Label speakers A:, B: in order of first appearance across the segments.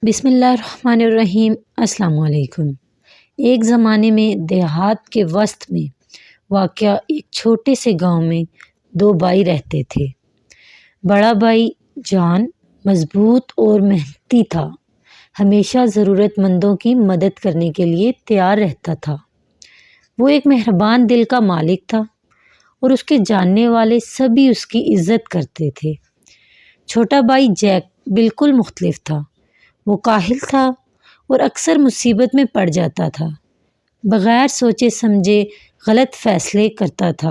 A: بسم اللہ الرحمن الرحیم۔ السلام علیکم۔ ایک زمانے میں دیہات کے وسط میں واقع ایک چھوٹے سے گاؤں میں دو بھائی رہتے تھے۔ بڑا بھائی جان مضبوط اور محنتی تھا، ہمیشہ ضرورت مندوں کی مدد کرنے کے لیے تیار رہتا تھا۔ وہ ایک مہربان دل کا مالک تھا اور اس کے جاننے والے سبھی اس کی عزت کرتے تھے۔ چھوٹا بھائی جیک بالکل مختلف تھا۔ وہ کاہل تھا اور اکثر مصیبت میں پڑ جاتا تھا، بغیر سوچے سمجھے غلط فیصلے کرتا تھا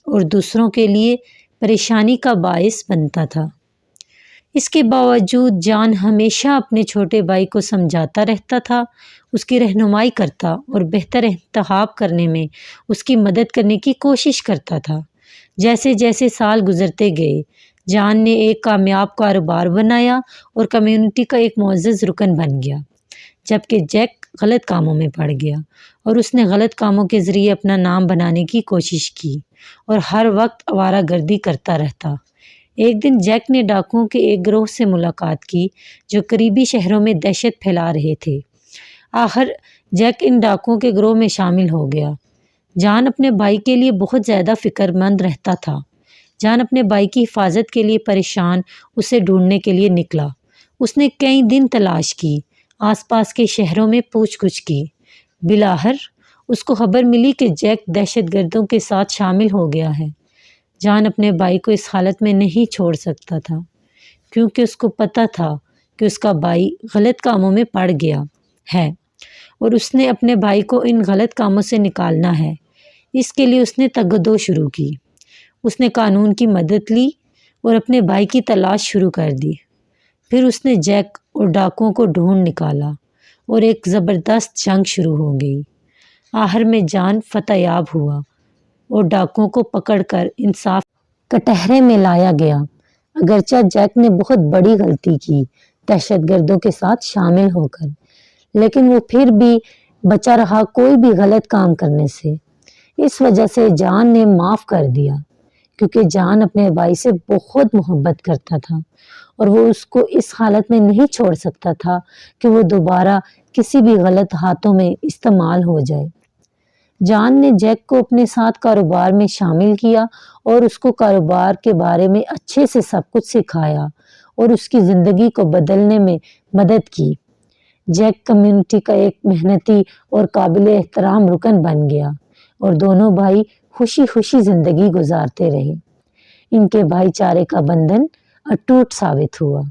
A: اور دوسروں کے لیے پریشانی کا باعث بنتا تھا۔ اس کے باوجود جان ہمیشہ اپنے چھوٹے بھائی کو سمجھاتا رہتا تھا، اس کی رہنمائی کرتا اور بہتر انتخاب کرنے میں اس کی مدد کرنے کی کوشش کرتا تھا۔ جیسے جیسے سال گزرتے گئے، جان نے ایک کامیاب کاروبار بنایا اور کمیونٹی کا ایک معزز رکن بن گیا، جبکہ جیک غلط کاموں میں پڑ گیا اور اس نے غلط کاموں کے ذریعے اپنا نام بنانے کی کوشش کی اور ہر وقت آوارہ گردی کرتا رہتا۔ ایک دن جیک نے ڈاکوؤں کے ایک گروہ سے ملاقات کی جو قریبی شہروں میں دہشت پھیلا رہے تھے۔ آخر جیک ان ڈاکوؤں کے گروہ میں شامل ہو گیا۔ جان اپنے بھائی کے لیے بہت زیادہ فکر مند رہتا تھا۔ جان اپنے بھائی کی حفاظت کے لیے پریشان اسے ڈھونڈنے کے لیے نکلا۔ اس نے کئی دن تلاش کی، آس پاس کے شہروں میں پوچھ گچھ کی۔ بالآخر اس کو خبر ملی کہ جیک دہشت گردوں کے ساتھ شامل ہو گیا ہے۔ جان اپنے بھائی کو اس حالت میں نہیں چھوڑ سکتا تھا، کیونکہ اس کو پتہ تھا کہ اس کا بھائی غلط کاموں میں پڑ گیا ہے اور اس نے اپنے بھائی کو ان غلط کاموں سے نکالنا ہے۔ اس کے لیے اس نے تگدو شروع کی۔ اس نے قانون کی مدد لی اور اپنے بھائی کی تلاش شروع کر دی۔ پھر اس نے جیک اور ڈاکوؤں کو ڈھونڈ نکالا اور ایک زبردست جنگ شروع ہو گئی۔ آخر میں جان فتح یاب ہوا اور ڈاکوؤں کو پکڑ کر انصاف کٹہرے میں لایا گیا۔ اگرچہ جیک نے بہت بڑی غلطی کی دہشت گردوں کے ساتھ شامل ہو کر، لیکن وہ پھر بھی بچا رہا کوئی بھی غلط کام کرنے سے۔ اس وجہ سے جان نے معاف کر دیا، کیونکہ جان اپنے بھائی سے بہت محبت کرتا تھا اور وہ اس کو اس حالت میں نہیں چھوڑ سکتا تھا کہ وہ دوبارہ کسی بھی غلط ہاتھوں میں استعمال ہو جائے۔ جان نے جیک کو اپنے ساتھ کاروبار میں شامل کیا اور اس کو کاروبار کے بارے میں اچھے سے سب کچھ سکھایا اور اس کی زندگی کو بدلنے میں مدد کی۔ جیک کمیونٹی کا ایک محنتی اور قابل احترام رکن بن گیا اور دونوں بھائی خوشی خوشی زندگی گزارتے رہے۔ ان کے بھائی چارے کا بندھن اٹوٹ ثابت ہوا۔